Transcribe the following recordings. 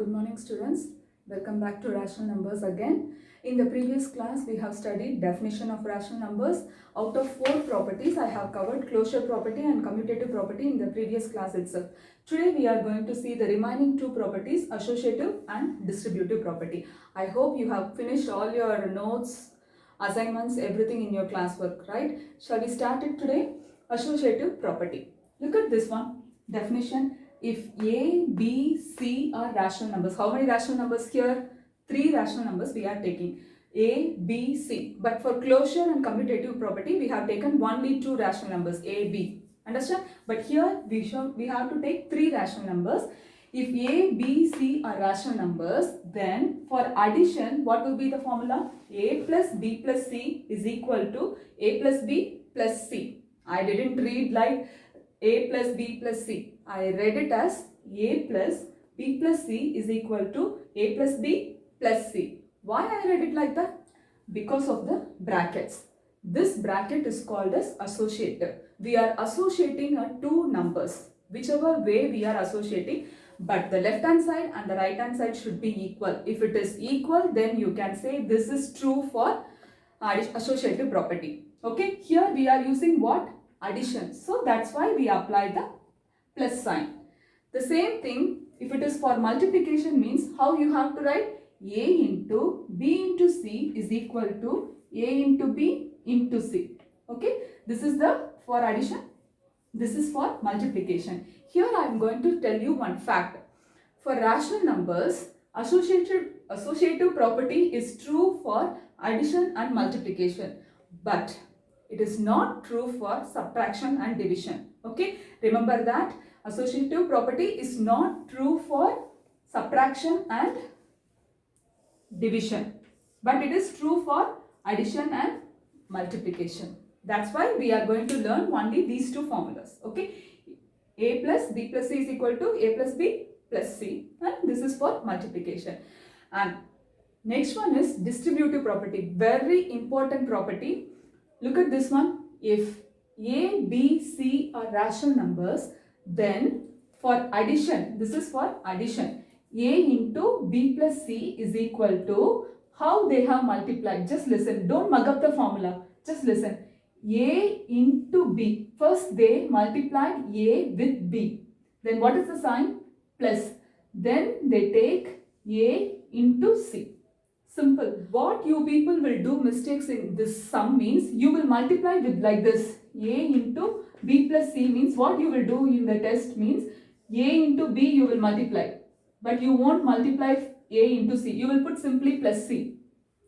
Good morning students. Welcome back to rational numbers again. In the previous class we have studied definition of rational numbers. Out of 4 properties I have covered closure property and commutative property in the previous class itself. Today we are going to see the remaining 2 properties, associative and distributive property. I hope you have finished all your notes, assignments, everything in your classwork, right? Shall we start it today? Associative property. Look at this one. Definition. If A, B, C are rational numbers. How many rational numbers here? 3 rational numbers we are taking. A, B, C. But for closure and commutative property, we have taken only 2 rational numbers, A, B. Understand? But here we have to take 3 rational numbers. If A, B, C are rational numbers, then for addition, what will be the formula? A plus B plus C is equal to A plus B plus C. I didn't read like A plus B plus C. I read it as A plus B plus C is equal to A plus B plus C. Why I read it like that? Because of the brackets. This bracket is called as associative. We are associating 2 numbers, whichever way we are associating, but the left hand side and the right hand side should be equal. If it is equal, then you can say this is true for associative property. Okay, here we are using what? Addition. So that's why we apply the plus sign. The same thing if it is for multiplication means how you have to write? A into B into C is equal to A into B into C. Okay, this is the for addition. This is for multiplication. Here I am going to tell you one fact. For rational numbers, associative property is true for addition and multiplication, but it is not true for subtraction and division. Okay, remember that associative property is not true for subtraction and division, but it is true for addition and multiplication. That's why we are going to learn only these 2 formulas. Okay, A plus B plus C is equal to A plus B plus C, and this is for multiplication. And next one is distributive property. Very important property. Look at this one. If A, B, C are rational numbers, then for addition, this is for addition, A into B plus C is equal to how they have multiplied. Just listen. Don't mug up the formula. Just listen. A into B. First they multiplied A with B. Then what is the sign? Plus. Then they take A into C. Simple. What you people will do mistakes in this sum means you will multiply with like this. A into B plus C means what you will do in the test means A into B you will multiply. But you won't multiply A into C. You will put simply plus C.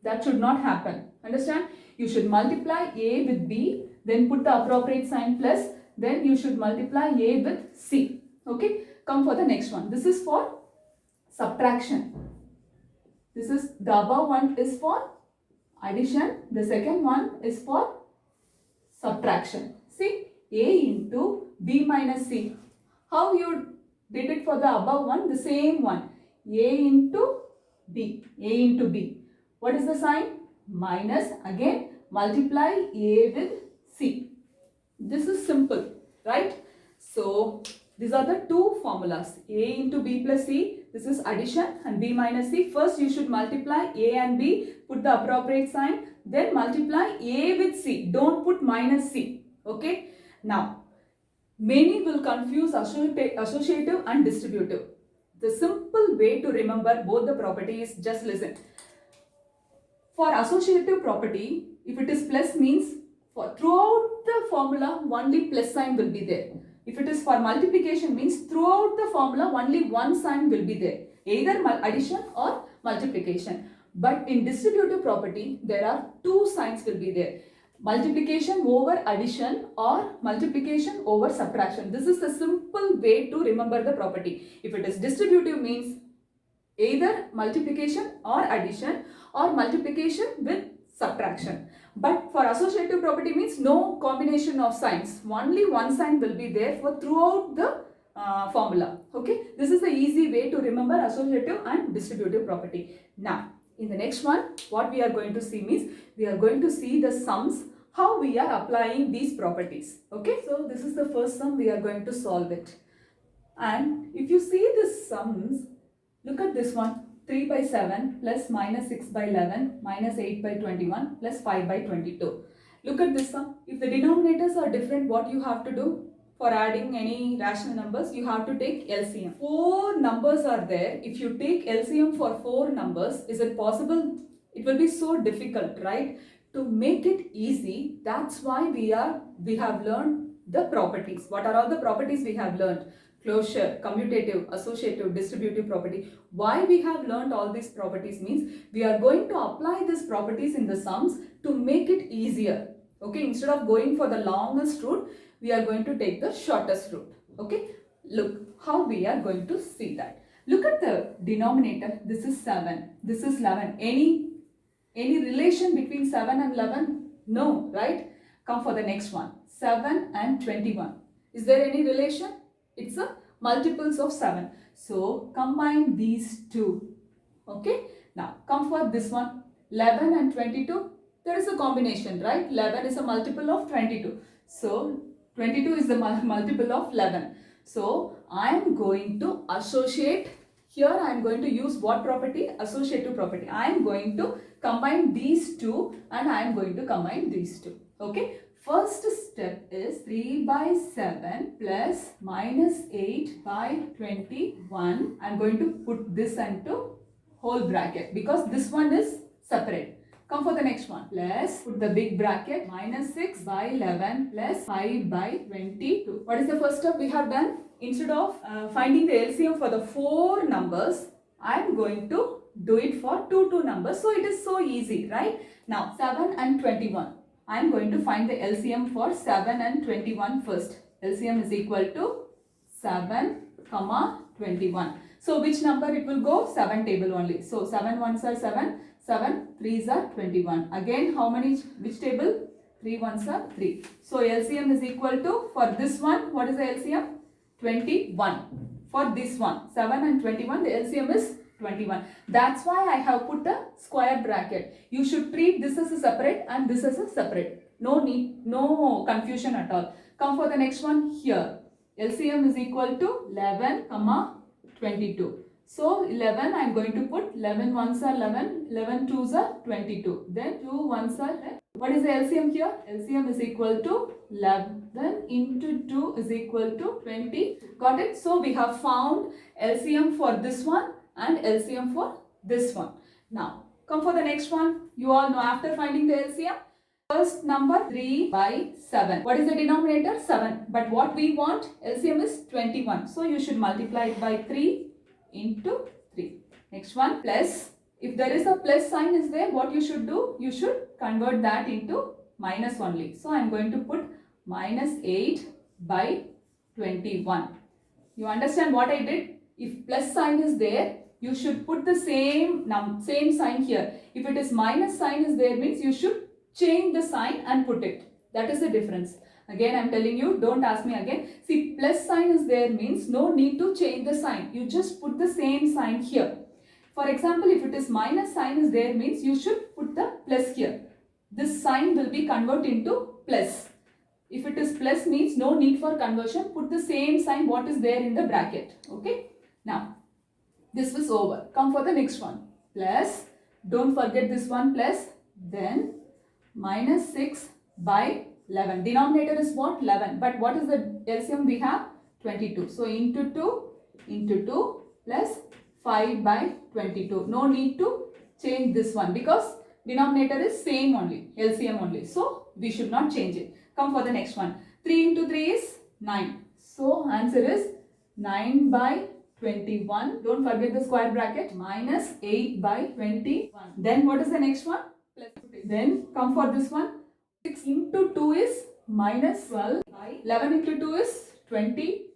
That should not happen. Understand? You should multiply A with B, then put the appropriate sign plus, then you should multiply A with C. Okay? Come for the next one. This is for subtraction. This is the above one is for addition. The second one is for subtraction. See, A into B minus C. How you did it for the above one? The same one. A into B. A into B. What is the sign? Minus. Again multiply A with C. This is simple, right? So these are the 2 formulas. A into B plus C. This is addition, and B minus C. First you should multiply A and B. Put the appropriate sign. Then multiply A with C. Don't put minus C. Okay. Now many will confuse associative and distributive. The simple way to remember both the properties, just listen. For associative property, if it is plus means for throughout the formula only plus sign will be there. If it is for multiplication means throughout the formula only one sign will be there. Either addition or multiplication. But in distributive property there are 2 signs will be there. Multiplication over addition or multiplication over subtraction. This is the simple way to remember the property. If it is distributive means either multiplication or addition or multiplication with subtraction. But for associative property means no combination of signs. Only one sign will be there for throughout the formula. Okay. This is the easy way to remember associative and distributive property. Now, in the next one, what we are going to see means we are going to see the sums, how we are applying these properties. Okay. So this is the first sum, we are going to solve it. And if you see the sums, Look at this one. 3 by 7 plus minus 6 by 11 minus 8 by 21 plus 5 by 22. Look at this one. If the denominators are different, what you have to do? For adding any rational numbers, you have to take LCM. 4 numbers are there. If you take LCM for 4 numbers, is it possible? It will be so difficult, right? To make it easy, that's why we have learned the properties. What are all the properties we have learned? Closure, commutative, associative, distributive property. Why we have learned all these properties means we are going to apply these properties in the sums to make it easier. Okay, instead of going for the longest route, we are going to take the shortest route. Okay, look how we are going to see that. Look at the denominator. This is 7. This is 11. Any relation between 7 and 11? No, right? Come for the next one. 7 and 21. Is there any relation? It's a multiples of 7. So combine these two. Okay. Now come for this one. 11 and 22. There is a combination, right? 11 is a multiple of 22. So 22 is the multiple of 11. So I am going to associate. Here I am going to use what property? Associative property. I am going to combine these two and I am going to combine these two. Okay. First step is 3 by 7 plus minus 8 by 21. I am going to put this into whole bracket because this one is separate. Come for the next one. Plus, put the big bracket, minus 6 by 11 plus 5 by 22. What is the first step we have done? Instead of finding the LCM for the 4 numbers, I am going to do it for 2 numbers. So it is so easy, right? Now, 7 and 21. I am going to find the LCM for 7 and 21 first. LCM is equal to 7, 21. So which number it will go? 7 table only. So 7 ones are 7, 7 3s are 21. Again, how many? Which table? 3 ones are 3. So LCM is equal to, for this one, what is the LCM? 21. For this one, 7 and 21, the LCM is 21. That's why I have put a square bracket. You should treat this as a separate and this as a separate. No need, no confusion at all. Come for the next one here. LCM is equal to 11, 22. So 11, I am going to put 11 ones are 11, 11 twos are 22. Then 2 ones are 10. What is the LCM here? LCM is equal to 11 into 2 is equal to 20. Got it? So we have found LCM for this one and LCM for this one. Now come for the next one. You all know after finding the LCM, first number 3 by 7. What is the denominator? 7. But what we want? LCM is 21. So you should multiply it by 3 into 3. Next one, plus. If there is a plus sign is there, what you should do? You should convert that into minus only. So I am going to put minus 8 by 21. You understand what I did? If plus sign is there, you should put the same sign here. If it is minus sign is there, means you should change the sign and put it. That is the difference. Again, I am telling you, don't ask me again. See, plus sign is there means no need to change the sign. You just put the same sign here. For example, if it is minus sign is there means you should put the plus here. This sign will be converted into plus. If it is plus means no need for conversion. Put the same sign what is there in the bracket. Okay. Now, this was over. Come for the next one. Plus, don't forget this one plus. Then, minus 6 by 11. Denominator is what? 11. But what is the LCM we have? 22. So, into 2 plus 5 by 22. No need to change this one because denominator is same only. LCM only. So, we should not change it. Come for the next one. 3 into 3 is 9. So, answer is 9 by 21. Don't forget the square bracket. Minus 8 by 21. Then what is the next one? Plus. Then come for this one. 6 into 2 is minus 12 by 11 into 2 is 20.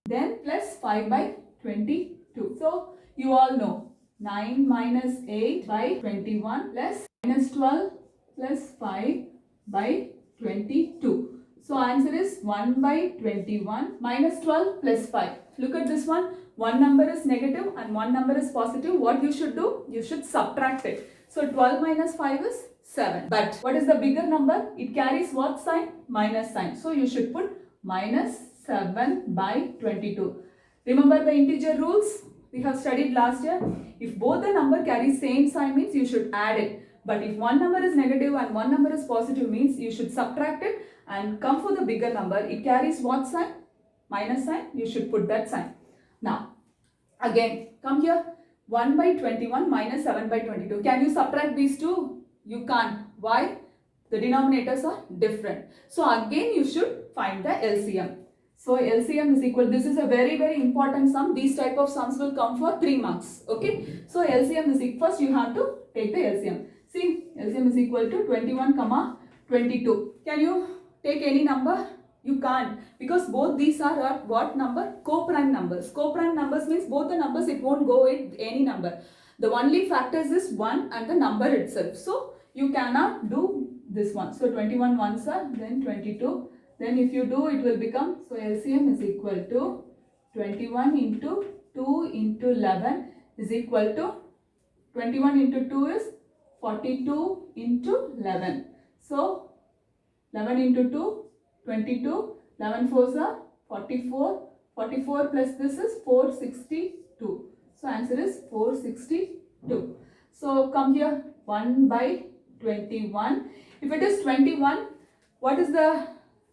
Then plus 5 by 22. So you all know 9 minus 8 by 21 plus minus 12 plus 5 by 22. So answer is 1 by 21 minus 12 plus 5. Look at this one. One number is negative and one number is positive. What you should do? You should subtract it. So 12 minus 5 is 7. But what is the bigger number? It carries what sign? Minus sign. So you should put minus 7 by 22. Remember the integer rules? we have studied last year. If both the number carry same sign means you should add it. But if one number is negative and one number is positive means you should subtract it and come for the bigger number. It carries what sign? Minus sign. You should put that sign. Now, again, come here. 1 by 21 minus 7 by 22. Can you subtract these two? You can't. Why? The denominators are different. So again, you should find the LCM. So LCM is equal, this is a very important sum. These type of sums will come for 3 marks. Okay. So LCM is equal, first you have to take the LCM. See, LCM is equal to 21 comma 22. Can you take any number? You can't, because both these are what number? Co-prime numbers. Co-prime numbers means both the numbers, it won't go with any number. The only factors is 1 and the number itself. So you cannot do this one. So 21 ones are, then 22. Then if you do, it will become, so LCM is equal to 21 into 2 into 11 is equal to, 21 into 2 is 42 into 11. So 11 into 2, 22, 11 fours are 44, 44 plus this is 462. So answer is 462. So come here, 1 by 21. If it is 21, what is the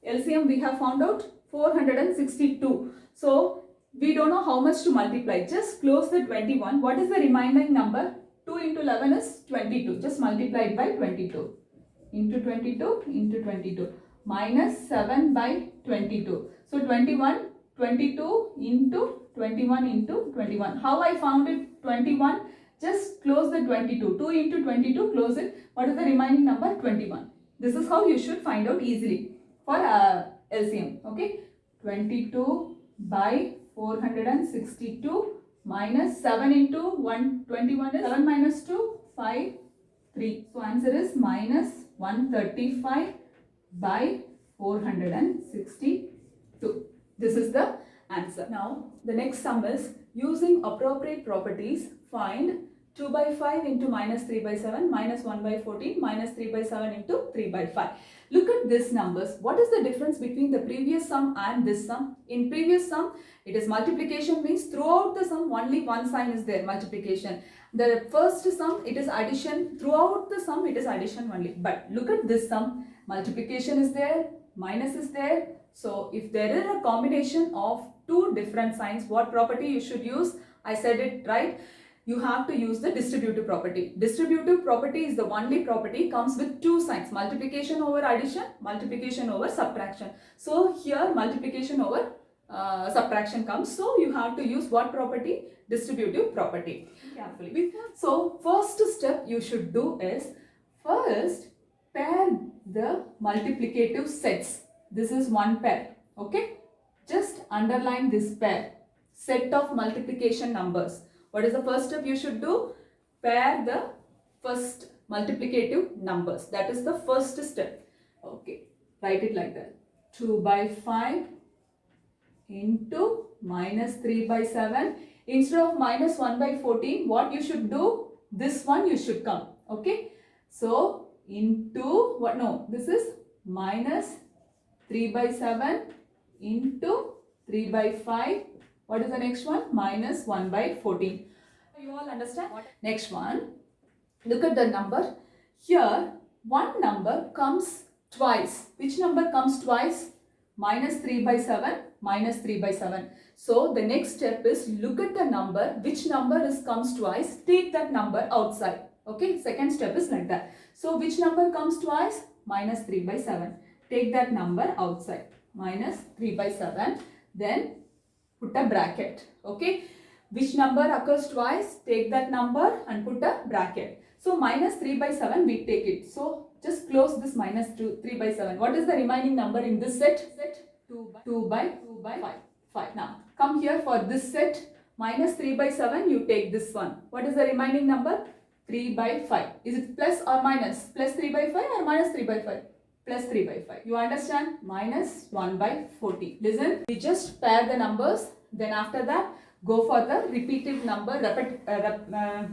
LCM we have found out? 462. So we don't know how much to multiply. Just close the 21. What is the remaining number? 2 into 11 is 22. Just multiply it by 22. Into 22 into 22. Minus 7 by 22. So 21, 22 into 21 into 21. How I found it? 21. Just close the 22. 2 into 22, close it. What is the remaining number? 21. This is how you should find out easily for LCM. Okay. 22 by 462 minus 7 into 121 is 7 minus 2, 5, 3. So answer is minus 135 by 462. This is the answer. Now the next sum is using appropriate properties, find 2 by 5 into minus 3 by 7 minus 1 by 14 minus 3 by 7 into 3 by 5. Look at these numbers. What is the difference between the previous sum and this sum? In previous sum, it is multiplication, means throughout the sum only one sign is there, multiplication. The first sum, it is addition. Throughout the sum, it is addition only. But look at this sum, multiplication is there, minus is there. So if there is a combination of two different signs, what property you should use? I said it right. You have to use the distributive property. Distributive property is the only property comes with two signs, multiplication over addition, multiplication over subtraction. So here multiplication over subtraction comes. So you have to use what property? Distributive property. Carefully. So first step you should do is, first pair the multiplicative sets. This is one pair. Okay. Just underline this pair. Set of multiplication numbers. What is the first step you should do? Pair the first multiplicative numbers. That is the first step. Okay. Write it like that. 2 by 5 into minus 3 by 7. Instead of minus 1 by 14, what you should do? This one you should come. Okay. So, into what? No, this is minus 3 by 7 into 3 by 5. What is the next one? Minus 1 by 14. You all understand? Next one. Look at the number. Here, one number comes twice. Which number comes twice? Minus 3 by 7, minus 3 by 7. So, the next step is look at the number. Which number comes twice? Take that number outside. Okay, second step is like that. So, which number comes twice? Minus 3 by 7. Take that number outside. Minus 3 by 7. Then put a bracket. Okay. Which number occurs twice? Take that number and put a bracket. So minus 3 by 7 we take it. So just close this minus 3 by 7. What is the remaining number in this set? 2 by 5. Now come here for this set. Minus 3 by 7 you take this one. What is the remaining number? 3 by 5. Is it plus or minus? Plus 3 by 5 or minus 3 by 5? Plus 3 by 5. You understand? Minus 1 by 40. Listen, we just pair the numbers. Then after that, go for the repeated number.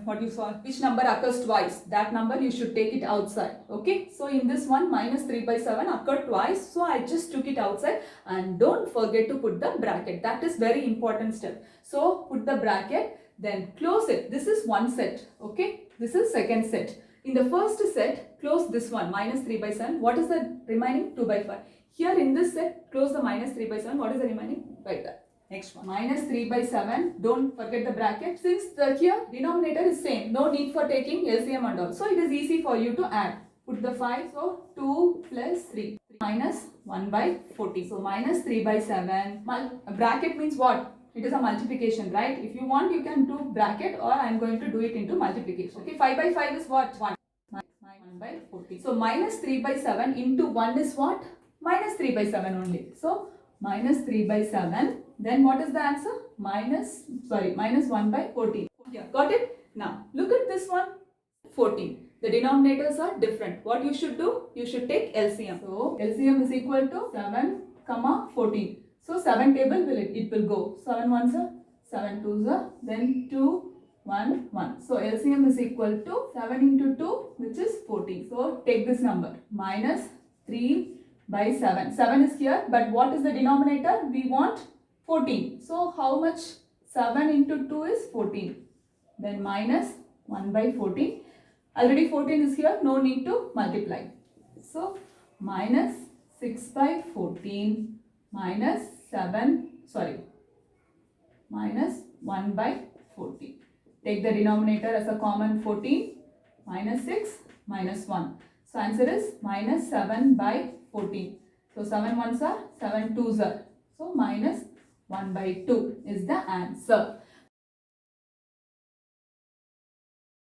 What you saw? Which number occurs twice? That number you should take it outside. Okay. So in this one, minus 3 by 7 occurred twice. So I just took it outside. And don't forget to put the bracket. That is very important step. So put the bracket. Then close it. This is one set. Okay. This is second set. In the first set, close this one, minus 3 by 7. What is the remaining? 2 by 5. Here in this set, close the minus 3 by 7. What is the remaining? Right there. Next one. Minus 3 by 7. Don't forget the bracket. Since the here denominator is same, no need for taking LCM and all. So it is easy for you to add. Put the 5. So 2 plus 3. Minus 1 by 40. So minus 3 by 7. Bracket means what? It is a multiplication, right? If you want, you can do bracket, or I am going to do it into multiplication. Okay, 5 by 5 is what? 1. 1 by 40. So minus 3 by 7 into 1 is what? Minus 3 by 7 only. So minus 3 by 7. Then what is the answer? Minus 1 by 14. Yeah, got it? Now look at this one. 14. The denominators are different. What you should do? You should take LCM. So LCM is equal to 7, 14. So 7 table it will go. 7 ones are 7 twos are, then 2, 1, 1. So LCM is equal to 7 into 2, which is 14. So take this number, minus 3 by 7. 7 is here, but what is the denominator? We want 14. So how much? 7 into 2 is 14. Then minus 1 by 14. Already 14 is here, no need to multiply. So minus 6 by 14 minus minus 1 by 14. Take the denominator as a common 14, minus 6, minus 1. So answer is minus 7 by 14. So 7 ones are, 7 twos are. So minus 1 by 2 is the answer.